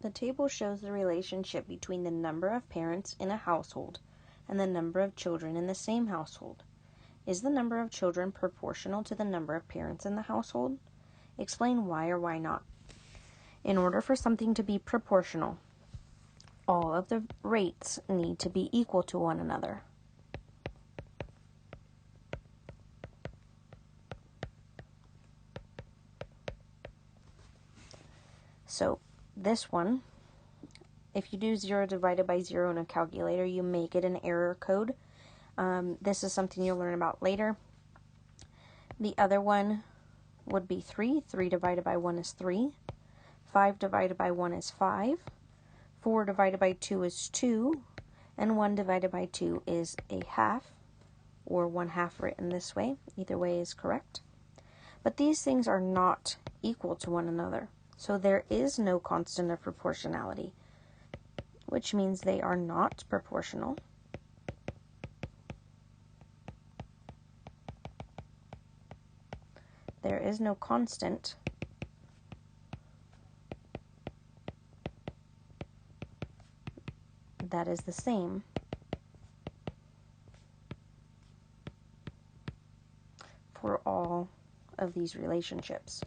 The table shows the relationship between the number of parents in a household and the number of children in the same household. Is the number of children proportional to the number of parents in the household? Explain why or why not. In order for something to be proportional, all of the rates need to be equal to one another. So this one, if you do 0 divided by 0 in a calculator, you may get an error code. This is something you'll learn about later. The other one would be 3. 3 divided by 1 is 3. 5 divided by 1 is 5. 4 divided by 2 is 2. And 1 divided by 2 is a half, or 1/2 written this way. Either way is correct. But these things are not equal to one another. So there is no constant of proportionality, which means they are not proportional. There is no constant that is the same for all of these relationships.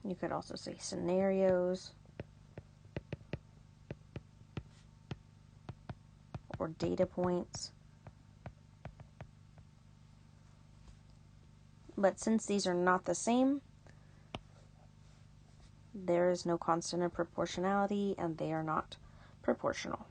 You could also say scenarios or data points. But since these are not the same, there is no constant of proportionality and they are not proportional.